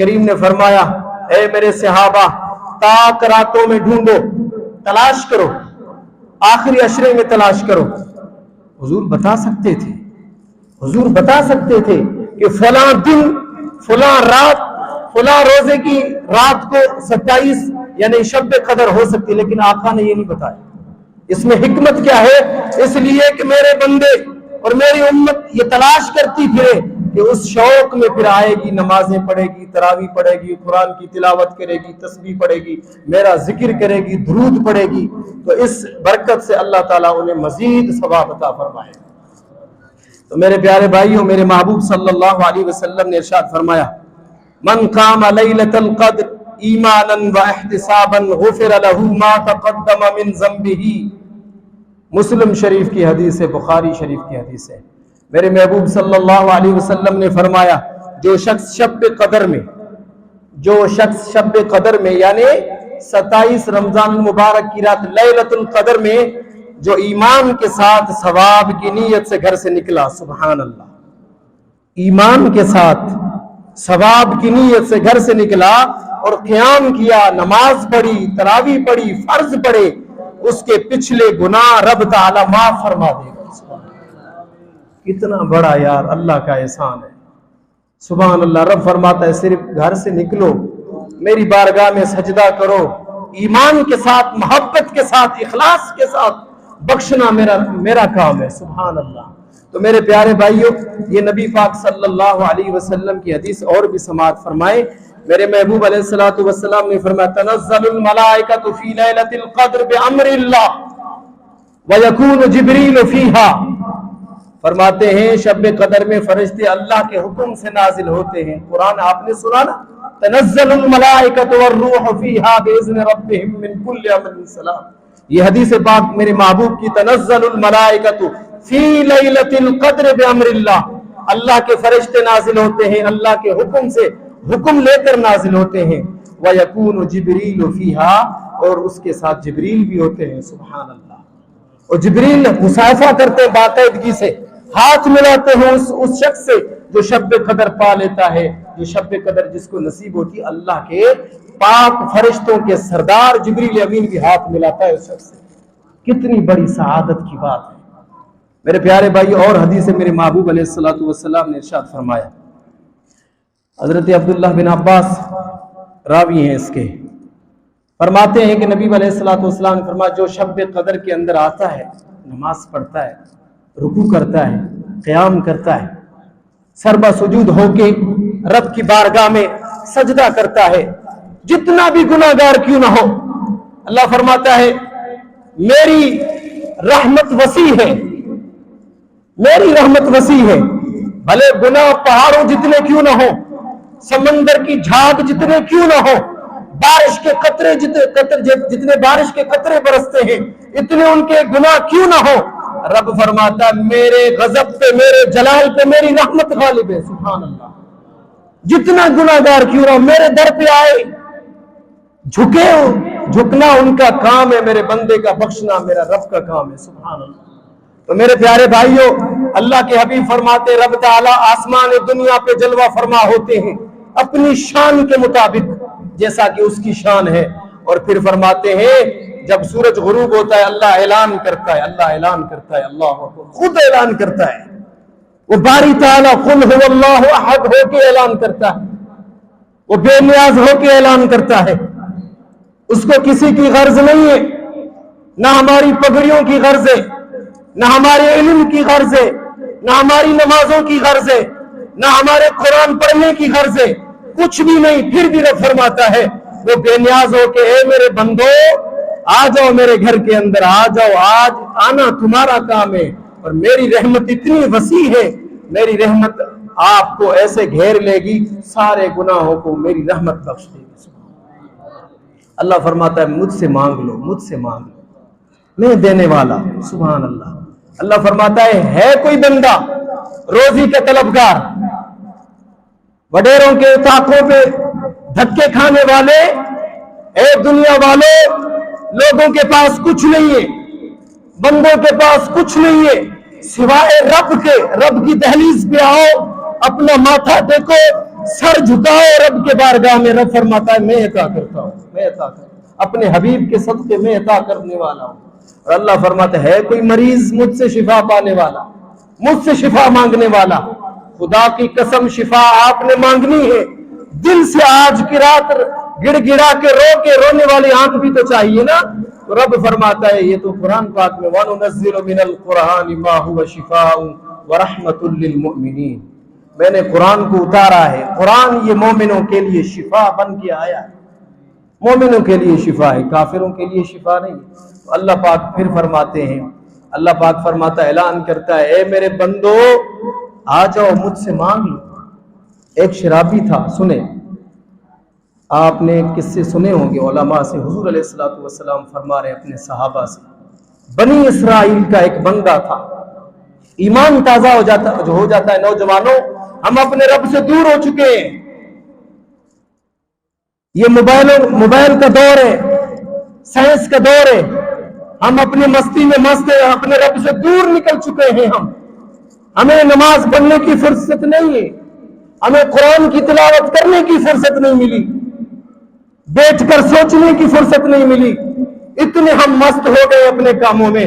کریم نے فرمایا اے میرے صحابہ تاک راتوں میں ڈھونڈو، تلاش کرو، آخری عشرے میں تلاش کرو۔ حضور بتا سکتے تھے، حضور بتا سکتے تھے کہ فلاں دن، فلاں رات، فلاں روزے کی رات کو 27 یعنی شب قدر ہو سکتی، لیکن آقا نے یہ نہیں بتایا۔ اس میں حکمت کیا ہے؟ اس لیے کہ میرے بندے اور میری امت یہ تلاش کرتی پھرے کہ اس شوق میں پھر آئے گی، نمازیں پڑھے گی، تراویح پڑھے گی، قرآن کی تلاوت کرے گی، تسبیح پڑھے گی، میرا ذکر کرے گی، درود پڑھے گی، تو اس برکت سے اللہ تعالیٰ انہیں مزید ثواب عطا فرمائے۔ تو میرے پیارے بھائیوں، میرے محبوب صلی اللہ علیہ وسلم نے ارشاد فرمایا من قام لیلۃ القدر ایمانا واحتسابا غفر له ما تقدم من ذنبه۔ مسلم شریف کی حدیث ہے، بخاری شریف کی حدیث ہے۔ میرے محبوب صلی اللہ علیہ وسلم نے فرمایا جو شخص شب قدر میں یعنی 27 رمضان المبارک کی رات لیلۃ القدر میں جو ایمان کے ساتھ ثواب کی نیت سے گھر سے نکلا، سبحان اللہ، ایمان کے ساتھ ثواب کی نیت سے گھر سے نکلا اور قیام کیا، نماز پڑھی، تراویح پڑھی، فرض پڑھے، اس کے پچھلے گناہ رب تعالی معاف فرما دے گا۔ کتنا بڑا یار اللہ کا احسان ہے، سبحان اللہ۔ رب فرماتا ہے صرف گھر سے نکلو، میری بارگاہ میں سجدہ کرو، ایمان کے ساتھ، محبت کے ساتھ، اخلاص کے ساتھ، بخشنا میرا کام ہے، سبحان اللہ۔ تو میرے پیارے بھائیوں، یہ نبی پاک صلی اللہ علیہ وسلم کی حدیث اور بھی سماعت فرمائے۔ میرے محبوب علیہ الصلوۃ والسلام نے فرمایا تنزل الملائکۃ فی لیلۃ القدر بامر اللہ ویکون جبریل فیہا۔ فرماتے ہیں شب قدر میں فرشتے اللہ کے حکم سے نازل ہوتے ہیں۔ قرآن آپ نے سنا نا، تنزل الملائکۃ والروح فیہا باذن ربہم من کل امر سلام۔ یہ حدیث پاک میرے محبوب کی، تنزل الملائکۃ فی لیلۃ القدر بامر اللہ، اللہ کے فرشتے نازل ہوتے ہیں اللہ کے حکم سے، حکم لے کر نازل ہوتے ہیں۔ وَيَكُونُ جِبْرِيلُ فِيهَا، اور اس کے ساتھ جبریل بھی ہوتے ہیں، سبحان اللہ۔ اور جبریل مصافحہ کرتے ہیں باقاعدگی سے، ہاتھ ملاتے ہیں اس شخص سے جو شب قدر پا لیتا ہے، جو شب قدر جس کو نصیب ہوتی ہے۔ اللہ کے پاک فرشتوں کے سردار جبریل امین بھی ہاتھ ملاتا ہے اس شخص سے۔ کتنی بڑی سعادت کی بات ہے میرے پیارے بھائی۔ اور حدیث میرے محبوب علیہ الصلوۃ والسلام نے ارشاد فرمایا، حضرت عبداللہ بن عباس راوی ہیں اس کے، فرماتے ہیں کہ نبی علیہ الصلوۃ والسلام نے فرمایا جو شب قدر کے اندر آتا ہے، نماز پڑھتا ہے، رکوع کرتا ہے، قیام کرتا ہے، سربا سجود ہو کے رب کی بارگاہ میں سجدہ کرتا ہے، جتنا بھی گناہ گار کیوں نہ ہو، اللہ فرماتا ہے میری رحمت وسیع ہے، میری رحمت وسیع ہے، بھلے گناہ پہاڑوں جتنے کیوں نہ ہو، سمندر کی جھاگ جتنے کیوں نہ ہو، بارش کے قطرے جتنے بارش کے قطرے برستے ہیں اتنے ان کے گناہ کیوں نہ ہو، رب فرماتا ہے میرے غضب پہ، میرے جلال پہ میری رحمت غالب ہے، سبحان اللہ۔ جتنا گناہ گار کیوں نہ ہو میرے در پہ آئے، جھکے ہو، جھکنا ان کا کام ہے، میرے بندے کا بخشنا میرا رب کا کام ہے، سبحان اللہ۔ تو میرے پیارے بھائیوں، اللہ کے حبیب فرماتے رب تعالیٰ آسمان دنیا پہ جلوہ فرما ہوتے ہیں اپنی شان کے مطابق جیسا کہ اس کی شان ہے، اور پھر فرماتے ہیں جب سورج غروب ہوتا ہے اللہ اعلان کرتا ہے، اللہ اعلان کرتا ہے، اللہ خود اعلان کرتا ہے، وہ باری تعالیٰ قل هو اللہ احد ہو کے اعلان کرتا ہے، وہ بے نیاز ہو کے اعلان کرتا ہے، اس کو کسی کی غرض نہیں ہے، نہ ہماری پگڑیوں کی غرض ہے، نہ ہمارے علم کی غرض ہے، نہ ہماری نمازوں کی غرض ہے، نہ ہمارے قرآن پڑھنے کی غرض ہے، کچھ بھی نہیں، پھر بھی رب فرماتا ہے وہ بے نیاز ہو کے اے میرے بندو آ جاؤ میرے گھر کے اندر، آ جاؤ، آج آنا تمہارا کام ہے، اور میری رحمت اتنی وسیع ہے، میری رحمت آپ کو ایسے گھیر لے گی، سارے گناہوں کو میری رحمت بخش دے گی۔ اللہ فرماتا ہے مجھ سے مانگ لو، مجھ سے مانگ لو، میں دینے والا، سبحان اللہ۔ اللہ فرماتا ہے کوئی بندہ روزی کا طلبگار، وڈیروں کے طاقوں پہ دھکے کھانے والے، اے دنیا والوں، لوگوں کے پاس کچھ نہیں ہے، بندوں کے پاس کچھ نہیں ہے سوائے رب کے، رب کی دہلیز پہ آؤ، اپنا ماتھا ٹیکو، سر جھکاؤ رب کے بارگاہ میں. رب فرماتا ہے میں عطا کرتا ہوں, میں عطا کرتا ہوں, اپنے حبیب کے صدقے میں عطا کرنے والا ہوں. اور اللہ فرماتا ہے کوئی مریض مجھ سے شفا پانے والا, مجھ سے شفا مانگنے والا؟ خدا کی قسم شفا آپ نے مانگنی ہے دل سے. آج کی رات گڑ گڑا کے رونے والی آنکھ بھی تو چاہیے نا. تو رب فرماتا ہے یہ تو قرآن پاک میں وَنُنَزِّلُ مِنَ الْقُرْآنِ مَا هُوَ شِفَاءٌ وَرَحْمَةٌ لِّلْمُؤْمِنِينَ. میں نے قرآن کو اتارا ہے, قرآن یہ مومنوں کے لیے شفا بن کے آیا ہے. مومنوں کے لیے شفا ہے, کافروں کے لیے شفا نہیں. تو اللہ پاک پھر فرماتے ہیں, اللہ پاک فرماتا ہے, اعلان کرتا ہے اے میرے بندو آ جاؤ مجھ سے مانگ لو. ایک شرابی تھا, سنیں آپ نے قصے سنے ہوں گے علماء سے. حضور علیہ الصلوۃ والسلام فرما رہے اپنے صحابہ سے, بنی اسرائیل کا ایک بندہ تھا. ایمان تازہ ہو جاتا ہے نوجوانوں, ہم اپنے رب سے دور ہو چکے ہیں. یہ موبائل کا دور ہے, سائنس کا دور ہے, ہم اپنی مستی میں مست ہیں, اپنے رب سے دور نکل چکے ہیں. ہمیں نماز پڑھنے کی فرصت نہیں ہے, ہمیں قرآن کی تلاوت کرنے کی فرصت نہیں ملی, بیٹھ کر سوچنے کی فرصت نہیں ملی. اتنے ہم مست ہو گئے اپنے کاموں میں.